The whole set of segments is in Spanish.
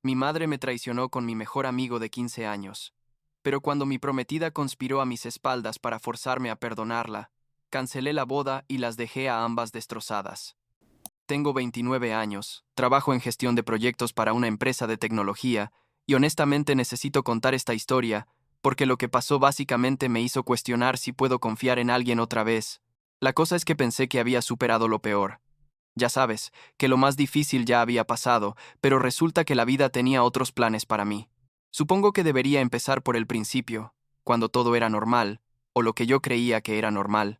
Mi madre me traicionó con mi mejor amigo de 15 años. Pero cuando mi prometida conspiró a mis espaldas para forzarme a perdonarla, cancelé la boda y las dejé a ambas destrozadas. Tengo 29 años, trabajo en gestión de proyectos para una empresa de tecnología, y honestamente necesito contar esta historia, porque lo que pasó básicamente me hizo cuestionar si puedo confiar en alguien otra vez. La cosa es que pensé que había superado lo peor. Ya sabes, que lo más difícil ya había pasado, pero resulta que la vida tenía otros planes para mí. Supongo que debería empezar por el principio, cuando todo era normal, o lo que yo creía que era normal.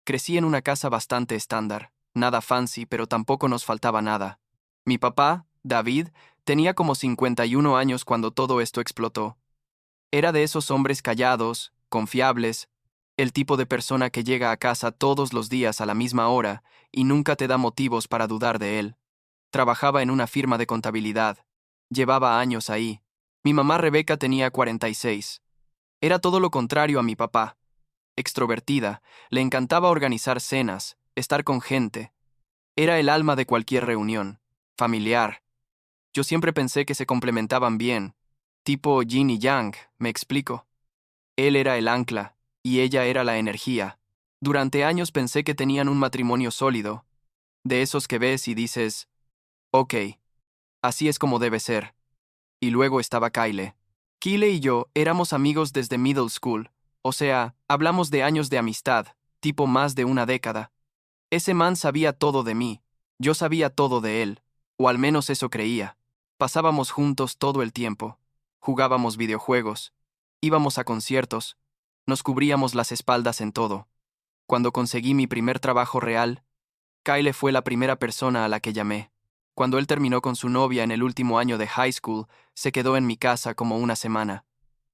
Crecí en una casa bastante estándar, nada fancy, pero tampoco nos faltaba nada. Mi papá, David, tenía como 51 años cuando todo esto explotó. Era de esos hombres callados, confiables, el tipo de persona que llega a casa todos los días a la misma hora y nunca te da motivos para dudar de él. Trabajaba en una firma de contabilidad. Llevaba años ahí. Mi mamá Rebeca tenía 46. Era todo lo contrario a mi papá. Extrovertida, le encantaba organizar cenas, estar con gente. Era el alma de cualquier reunión. Familiar. Yo siempre pensé que se complementaban bien. Tipo yin y yang, me explico. Él era el ancla, y ella era la energía. Durante años pensé que tenían un matrimonio sólido, de esos que ves y dices, ok, así es como debe ser. Y luego estaba Kyle. Kyle y yo éramos amigos desde middle school, o sea, hablamos de años de amistad, tipo más de una década. Ese man sabía todo de mí, yo sabía todo de él, o al menos eso creía. Pasábamos juntos todo el tiempo, jugábamos videojuegos, íbamos a conciertos, nos cubríamos las espaldas en todo. Cuando conseguí mi primer trabajo real, Kyle fue la primera persona a la que llamé. Cuando él terminó con su novia en el último año de high school, se quedó en mi casa como una semana.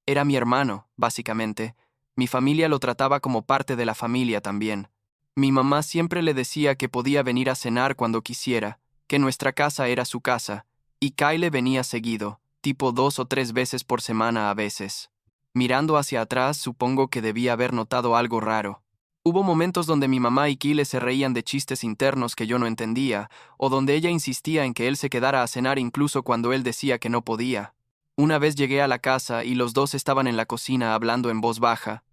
Era mi hermano, básicamente. Mi familia lo trataba como parte de la familia también. Mi mamá siempre le decía que podía venir a cenar cuando quisiera, que nuestra casa era su casa, y Kyle venía seguido, tipo 2 o 3 veces por semana a veces. Mirando hacia atrás, supongo que debía haber notado algo raro. Hubo momentos donde mi mamá y Kyle se reían de chistes internos que yo no entendía, o donde ella insistía en que él se quedara a cenar incluso cuando él decía que no podía. Una vez llegué a la casa y los dos estaban en la cocina hablando en voz baja,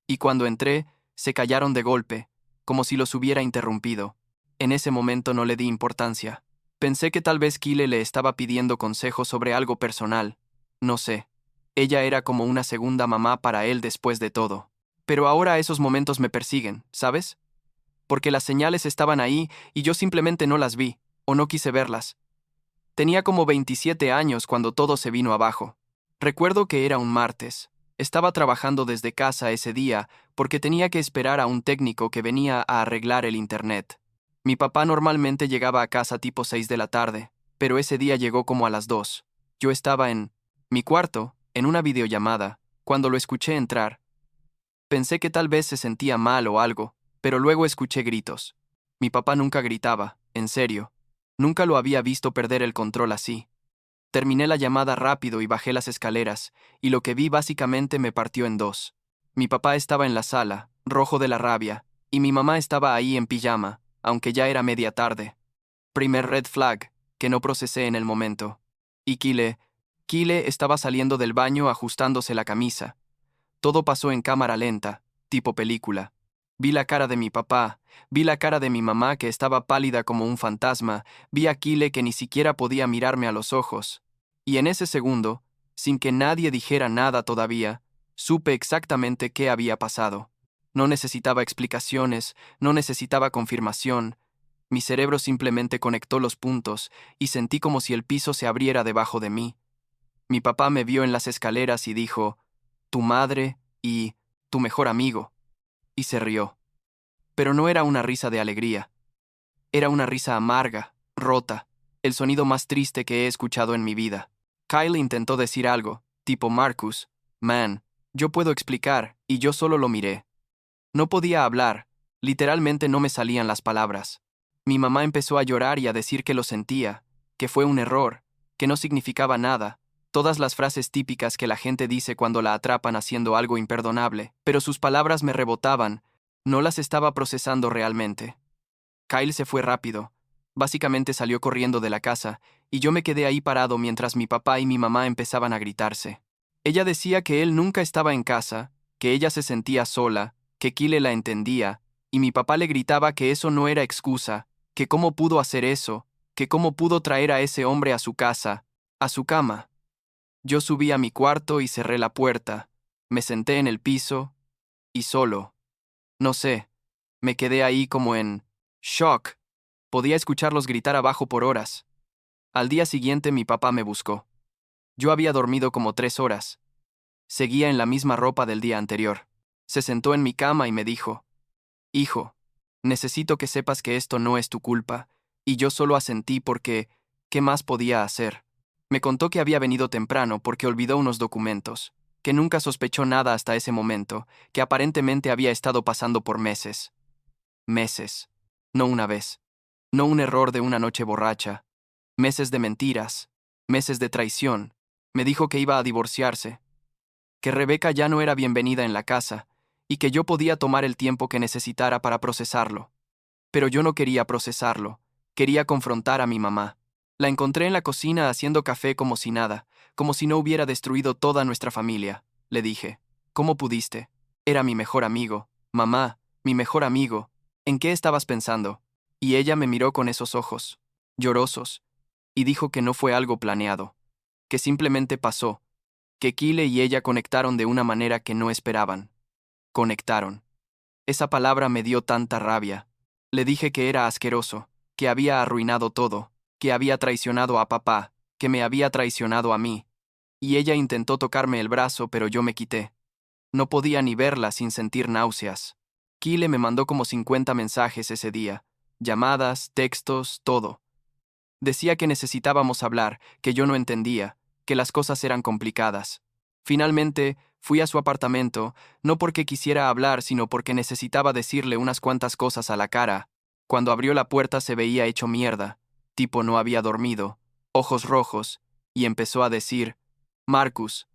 y cuando entré, se callaron de golpe, como si los hubiera interrumpido. En ese momento no le di importancia. Pensé que tal vez Kyle le estaba pidiendo consejo sobre algo personal. No sé. Ella era como una segunda mamá para él después de todo. Pero ahora esos momentos me persiguen, ¿sabes? Porque las señales estaban ahí y yo simplemente no las vi, o no quise verlas. Tenía como 27 años cuando todo se vino abajo. Recuerdo que era un martes. Estaba trabajando desde casa ese día porque tenía que esperar a un técnico que venía a arreglar el internet. Mi papá normalmente llegaba a casa tipo 6 de la tarde, pero ese día llegó como a las 2. Yo estaba en mi cuarto, en una videollamada, cuando lo escuché entrar. Pensé que tal vez se sentía mal o algo, pero luego escuché gritos. Mi papá nunca gritaba, en serio. Nunca lo había visto perder el control así. Terminé la llamada rápido y bajé las escaleras, y lo que vi básicamente me partió en dos. Mi papá estaba en la sala, rojo de la rabia, y mi mamá estaba ahí en pijama, aunque ya era media tarde. Primer red flag, que no procesé en el momento. Y Kyle estaba saliendo del baño ajustándose la camisa. Todo pasó en cámara lenta, tipo película. Vi la cara de mi papá, vi la cara de mi mamá que estaba pálida como un fantasma, vi a Kyle que ni siquiera podía mirarme a los ojos. Y en ese segundo, sin que nadie dijera nada todavía, supe exactamente qué había pasado. No necesitaba explicaciones, no necesitaba confirmación. Mi cerebro simplemente conectó los puntos y sentí como si el piso se abriera debajo de mí. Mi papá me vio en las escaleras y dijo, tu madre y tu mejor amigo, y se rió. Pero no era una risa de alegría. Era una risa amarga, rota, el sonido más triste que he escuchado en mi vida. Kyle intentó decir algo, tipo Marcus, man, yo puedo explicar, y yo solo lo miré. No podía hablar, literalmente no me salían las palabras. Mi mamá empezó a llorar y a decir que lo sentía, que fue un error, que no significaba nada, todas las frases típicas que la gente dice cuando la atrapan haciendo algo imperdonable, pero sus palabras me rebotaban, no las estaba procesando realmente. Kyle se fue rápido, básicamente salió corriendo de la casa, y yo me quedé ahí parado mientras mi papá y mi mamá empezaban a gritarse. Ella decía que él nunca estaba en casa, que ella se sentía sola, que Kyle la entendía, y mi papá le gritaba que eso no era excusa, que cómo pudo hacer eso, que cómo pudo traer a ese hombre a su casa, a su cama. Yo subí a mi cuarto y cerré la puerta, me senté en el piso, y solo, no sé, me quedé ahí como en shock. Podía escucharlos gritar abajo por horas. Al día siguiente mi papá me buscó. Yo había dormido como 3 horas. Seguía en la misma ropa del día anterior. Se sentó en mi cama y me dijo, hijo, necesito que sepas que esto no es tu culpa, y yo solo asentí porque, ¿qué más podía hacer? Me contó que había venido temprano porque olvidó unos documentos, que nunca sospechó nada hasta ese momento, que aparentemente había estado pasando por meses. Meses. No una vez. No un error de una noche borracha. Meses de mentiras. Meses de traición. Me dijo que iba a divorciarse, que Rebeca ya no era bienvenida en la casa, y que yo podía tomar el tiempo que necesitara para procesarlo. Pero yo no quería procesarlo, quería confrontar a mi mamá. La encontré en la cocina haciendo café como si nada, como si no hubiera destruido toda nuestra familia. Le dije, ¿cómo pudiste? Era mi mejor amigo. Mamá, mi mejor amigo. ¿En qué estabas pensando? Y ella me miró con esos ojos, llorosos, y dijo que no fue algo planeado, que simplemente pasó, que Kyle y ella conectaron de una manera que no esperaban. Conectaron. Esa palabra me dio tanta rabia. Le dije que era asqueroso, que había arruinado todo, que había traicionado a papá, que me había traicionado a mí. Y ella intentó tocarme el brazo, pero yo me quité. No podía ni verla sin sentir náuseas. Kyle me mandó como 50 mensajes ese día, llamadas, textos, todo. Decía que necesitábamos hablar, que yo no entendía, que las cosas eran complicadas. Finalmente, fui a su apartamento, no porque quisiera hablar, sino porque necesitaba decirle unas cuantas cosas a la cara. Cuando abrió la puerta se veía hecho mierda, tipo no había dormido, ojos rojos, y empezó a decir, Marcus,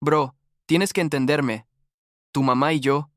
bro, tienes que entenderme, tu mamá y yo.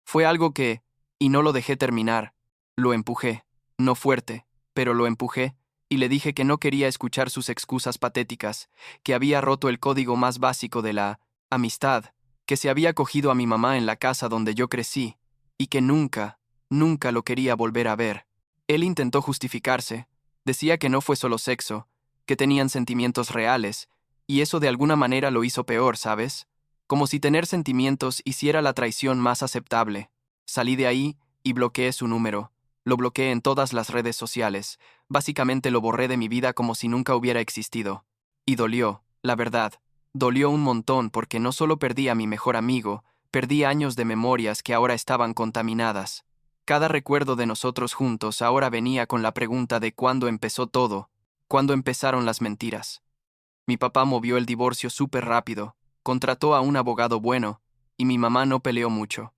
Fue algo que, y no lo dejé terminar, lo empujé, no fuerte, pero lo empujé, y le dije que no quería escuchar sus excusas patéticas, que había roto el código más básico de la amistad, que se había cogido a mi mamá en la casa donde yo crecí, y que nunca, nunca lo quería volver a ver. Él intentó justificarse, decía que no fue solo sexo, que tenían sentimientos reales, y eso de alguna manera lo hizo peor, ¿sabes? Como si tener sentimientos hiciera la traición más aceptable. Salí de ahí y bloqueé su número. Lo bloqueé en todas las redes sociales. Básicamente lo borré de mi vida como si nunca hubiera existido. Y dolió, la verdad. Dolió un montón porque no solo perdí a mi mejor amigo, perdí años de memorias que ahora estaban contaminadas. Cada recuerdo de nosotros juntos ahora venía con la pregunta de cuándo empezó todo, cuándo empezaron las mentiras. Mi papá movió el divorcio súper rápido, contrató a un abogado bueno, y mi mamá no peleó mucho.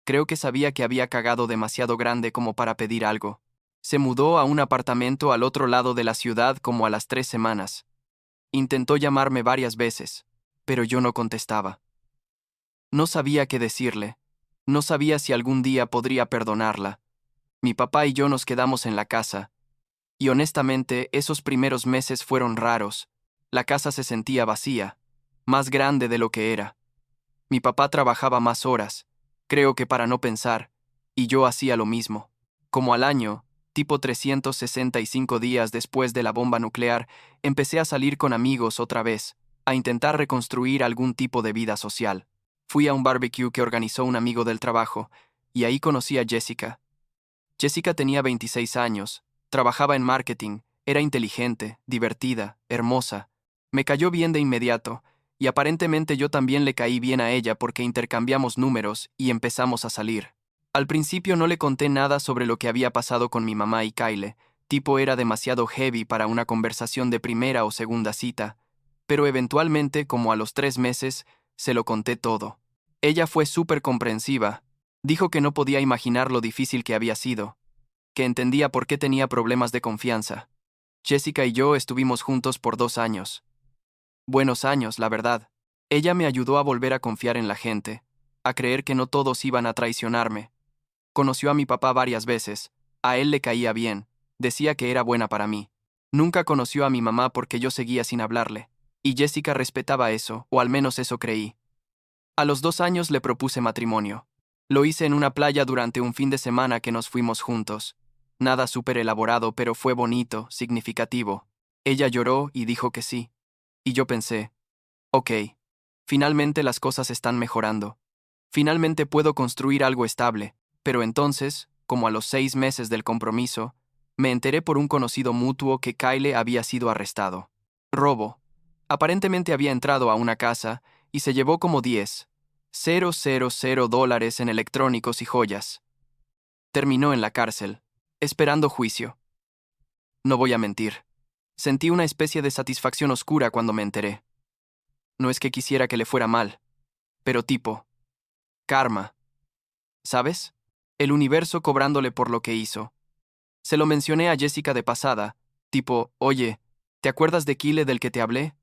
Creo que sabía que había cagado demasiado grande como para pedir algo. Se mudó a un apartamento al otro lado de la ciudad como a las 3 semanas. Intentó llamarme varias veces, pero yo no contestaba. No sabía qué decirle. No sabía si algún día podría perdonarla. Mi papá y yo nos quedamos en la casa, y honestamente esos primeros meses fueron raros. La casa se sentía vacía, más grande de lo que era. Mi papá trabajaba más horas, creo que para no pensar, y yo hacía lo mismo. Como al año, tipo 365 días después de la bomba nuclear, empecé a salir con amigos otra vez, a intentar reconstruir algún tipo de vida social. Fui a un barbecue que organizó un amigo del trabajo, y ahí conocí a Jessica. Jessica tenía 26 años, trabajaba en marketing, era inteligente, divertida, hermosa. Me cayó bien de inmediato, y aparentemente yo también le caí bien a ella porque intercambiamos números y empezamos a salir. Al principio no le conté nada sobre lo que había pasado con mi mamá y Kyle, tipo era demasiado heavy para una conversación de primera o segunda cita, pero eventualmente, como a los 3 meses, se lo conté todo. Ella fue súper comprensiva, dijo que no podía imaginar lo difícil que había sido, que entendía por qué tenía problemas de confianza. Jessica y yo estuvimos juntos por 2 años. Buenos años, la verdad. Ella me ayudó a volver a confiar en la gente, a creer que no todos iban a traicionarme. Conoció a mi papá varias veces, a él le caía bien, decía que era buena para mí. Nunca conoció a mi mamá porque yo seguía sin hablarle, y Jessica respetaba eso, o al menos eso creí. A los 2 años le propuse matrimonio. Lo hice en una playa durante un fin de semana que nos fuimos juntos. Nada súper elaborado, pero fue bonito, significativo. Ella lloró y dijo que sí. Y yo pensé, ok, finalmente las cosas están mejorando. Finalmente puedo construir algo estable, pero entonces, como a los 6 meses del compromiso, me enteré por un conocido mutuo que Kyle había sido arrestado. Robo. Aparentemente había entrado a una casa y se llevó como 10,000 dólares en electrónicos y joyas. Terminó en la cárcel, esperando juicio. No voy a mentir. Sentí una especie de satisfacción oscura cuando me enteré. No es que quisiera que le fuera mal, pero tipo, karma. ¿Sabes? El universo cobrándole por lo que hizo. Se lo mencioné a Jessica de pasada, tipo, oye, ¿te acuerdas de Kyle del que te hablé?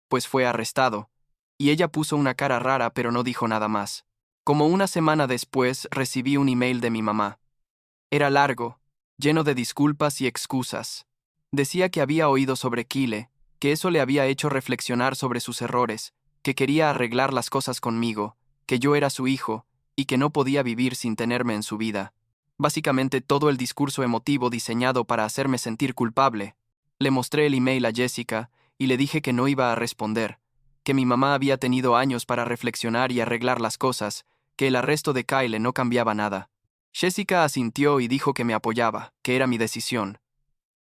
Pues fue arrestado. Y ella puso una cara rara pero no dijo nada más. Como una semana después recibí un email de mi mamá. Era largo, lleno de disculpas y excusas. Decía que había oído sobre Kyle, que eso le había hecho reflexionar sobre sus errores, que quería arreglar las cosas conmigo, que yo era su hijo, y que no podía vivir sin tenerme en su vida. Básicamente todo el discurso emotivo diseñado para hacerme sentir culpable. Le mostré el email a Jessica y le dije que no iba a responder, que mi mamá había tenido años para reflexionar y arreglar las cosas, que el arresto de Kyle no cambiaba nada. Jessica asintió y dijo que me apoyaba, que era mi decisión.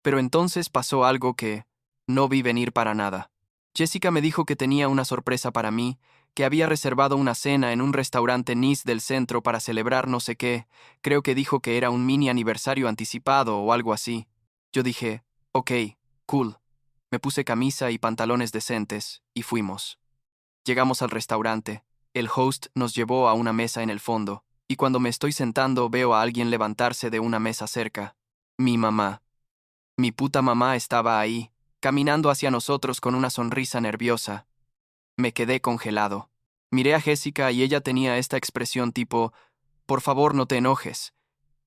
Pero entonces pasó algo que no vi venir para nada. Jessica me dijo que tenía una sorpresa para mí, que había reservado una cena en un restaurante Nice del centro para celebrar no sé qué. Creo que dijo que era un mini aniversario anticipado o algo así. Yo dije, ok, cool. Me puse camisa y pantalones decentes, y fuimos. Llegamos al restaurante. El host nos llevó a una mesa en el fondo, y cuando me estoy sentando veo a alguien levantarse de una mesa cerca. Mi mamá. Mi puta mamá estaba ahí, caminando hacia nosotros con una sonrisa nerviosa. Me quedé congelado. Miré a Jessica y ella tenía esta expresión tipo, por favor no te enojes.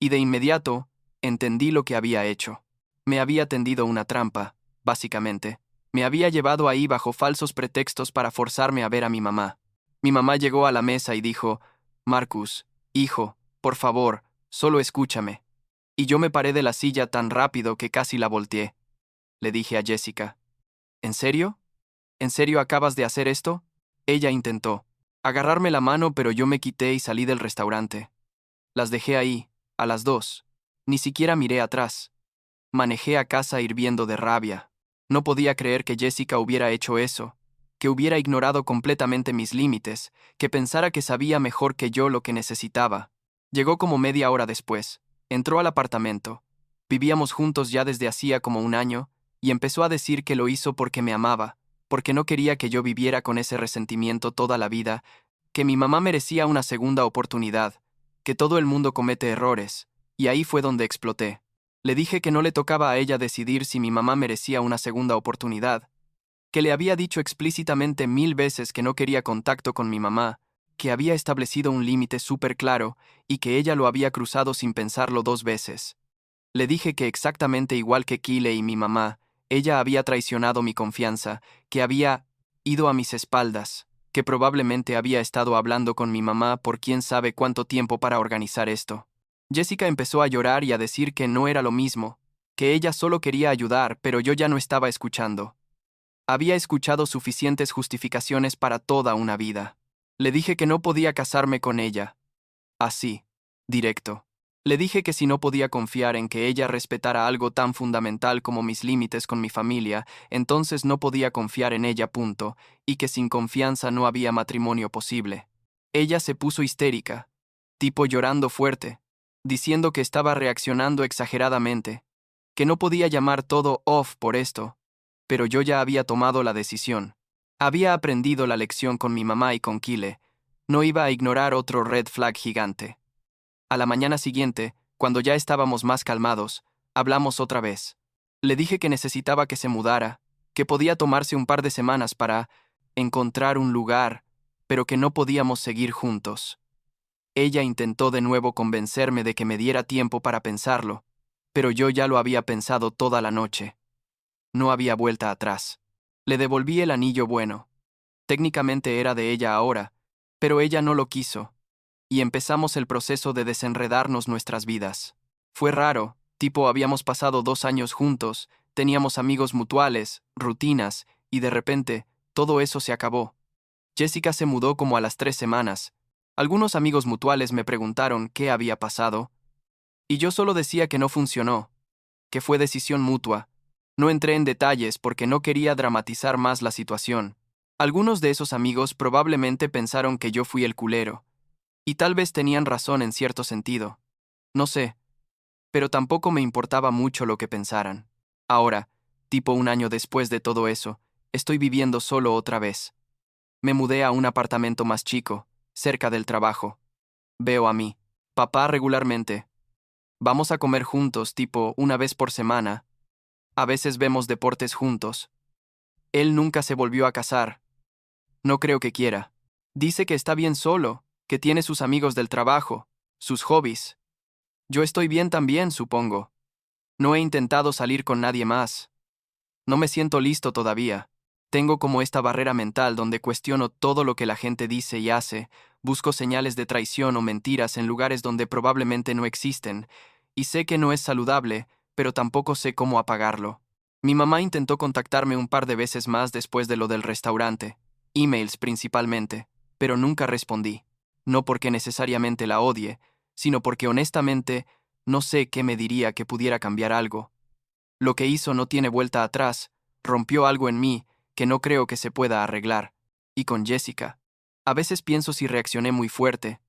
Y de inmediato, entendí lo que había hecho. Me había tendido una trampa, básicamente. Me había llevado ahí bajo falsos pretextos para forzarme a ver a mi mamá. Mi mamá llegó a la mesa y dijo, Marcus, hijo, por favor, solo escúchame. Y yo me paré de la silla tan rápido que casi la volteé. Le dije a Jessica, ¿en serio? ¿En serio acabas de hacer esto? Ella intentó agarrarme la mano, pero yo me quité y salí del restaurante. Las dejé ahí, a las 2. Ni siquiera miré atrás. Manejé a casa hirviendo de rabia. No podía creer que Jessica hubiera hecho eso, que hubiera ignorado completamente mis límites, que pensara que sabía mejor que yo lo que necesitaba. Llegó como media hora después. Entró al apartamento. Vivíamos juntos ya desde hacía como un año, y empezó a decir que lo hizo porque me amaba, porque no quería que yo viviera con ese resentimiento toda la vida, que mi mamá merecía una segunda oportunidad, que todo el mundo comete errores, y ahí fue donde exploté. Le dije que no le tocaba a ella decidir si mi mamá merecía una segunda oportunidad, que le había dicho explícitamente 1000 veces que no quería contacto con mi mamá, que había establecido un límite súper claro y que ella lo había cruzado sin pensarlo 2 veces. Le dije que exactamente igual que Kyle y mi mamá, ella había traicionado mi confianza, que había ido a mis espaldas, que probablemente había estado hablando con mi mamá por quién sabe cuánto tiempo para organizar esto. Jessica empezó a llorar y a decir que no era lo mismo, que ella solo quería ayudar, pero yo ya no estaba escuchando. Había escuchado suficientes justificaciones para toda una vida. Le dije que no podía casarme con ella. Así, directo. Le dije que si no podía confiar en que ella respetara algo tan fundamental como mis límites con mi familia, entonces no podía confiar en ella, punto, y que sin confianza no había matrimonio posible. Ella se puso histérica, tipo llorando fuerte, diciendo que estaba reaccionando exageradamente, que no podía llamar todo off por esto, pero yo ya había tomado la decisión. Había aprendido la lección con mi mamá y con Kyle. No iba a ignorar otro red flag gigante. A la mañana siguiente, cuando ya estábamos más calmados, hablamos otra vez. Le dije que necesitaba que se mudara, que podía tomarse un par de semanas para encontrar un lugar, pero que no podíamos seguir juntos. Ella intentó de nuevo convencerme de que me diera tiempo para pensarlo, pero yo ya lo había pensado toda la noche. No había vuelta atrás. Le devolví el anillo bueno. Técnicamente era de ella ahora, pero ella no lo quiso. Y empezamos el proceso de desenredarnos nuestras vidas. Fue raro, tipo habíamos pasado 2 años juntos, teníamos amigos mutuales, rutinas, y de repente, todo eso se acabó. Jessica se mudó como a las 3 semanas. Algunos amigos mutuales me preguntaron qué había pasado, y yo solo decía que no funcionó, que fue decisión mutua. No entré en detalles porque no quería dramatizar más la situación. Algunos de esos amigos probablemente pensaron que yo fui el culero, y tal vez tenían razón en cierto sentido. No sé, pero tampoco me importaba mucho lo que pensaran. Ahora, tipo 1 año después de todo eso, estoy viviendo solo otra vez. Me mudé a un apartamento más chico, cerca del trabajo. Veo a mi papá regularmente. Vamos a comer juntos, tipo 1 vez por semana. A veces vemos deportes juntos. Él nunca se volvió a casar. No creo que quiera. Dice que está bien solo, que tiene sus amigos del trabajo, sus hobbies. Yo estoy bien también, supongo. No he intentado salir con nadie más. No me siento listo todavía. Tengo como esta barrera mental donde cuestiono todo lo que la gente dice y hace, busco señales de traición o mentiras en lugares donde probablemente no existen, y sé que no es saludable, pero tampoco sé cómo apagarlo. Mi mamá intentó contactarme un par de veces más después de lo del restaurante, emails principalmente, pero nunca respondí. No porque necesariamente la odie, sino porque honestamente no sé qué me diría que pudiera cambiar algo. Lo que hizo no tiene vuelta atrás, rompió algo en mí que no creo que se pueda arreglar. Y con Jessica. A veces pienso si reaccioné muy fuerte,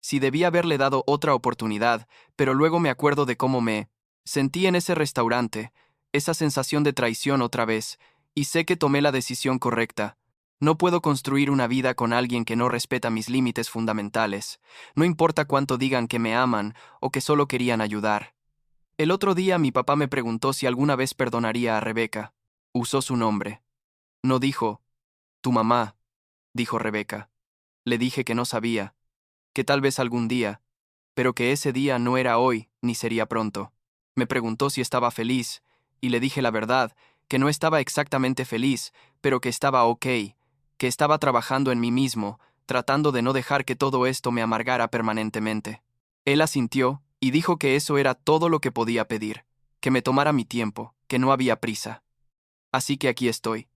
si debí haberle dado otra oportunidad, pero luego me acuerdo de cómo me sentí en ese restaurante, esa sensación de traición otra vez, y sé que tomé la decisión correcta. No puedo construir una vida con alguien que no respeta mis límites fundamentales, no importa cuánto digan que me aman o que solo querían ayudar. El otro día mi papá me preguntó si alguna vez perdonaría a Rebeca. Usó su nombre. No dijo, tu mamá, dijo Rebeca. Le dije que no sabía, que tal vez algún día, pero que ese día no era hoy ni sería pronto. Me preguntó si estaba feliz, y le dije la verdad, que no estaba exactamente feliz, pero que estaba ok, que estaba trabajando en mí mismo, tratando de no dejar que todo esto me amargara permanentemente. Él asintió y dijo que eso era todo lo que podía pedir, que me tomara mi tiempo, que no había prisa. Así que aquí estoy.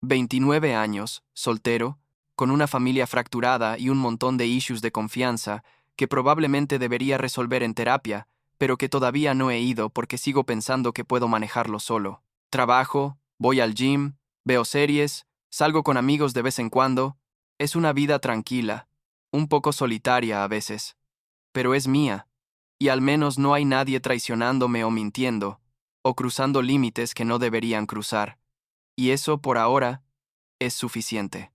29 años, soltero, con una familia fracturada y un montón de issues de confianza que probablemente debería resolver en terapia, pero que todavía no he ido porque sigo pensando que puedo manejarlo solo. Trabajo, voy al gym, veo series, salgo con amigos de vez en cuando. Es una vida tranquila, un poco solitaria a veces, pero es mía, y al menos no hay nadie traicionándome o mintiendo, o cruzando límites que no deberían cruzar. Y eso, por ahora, es suficiente.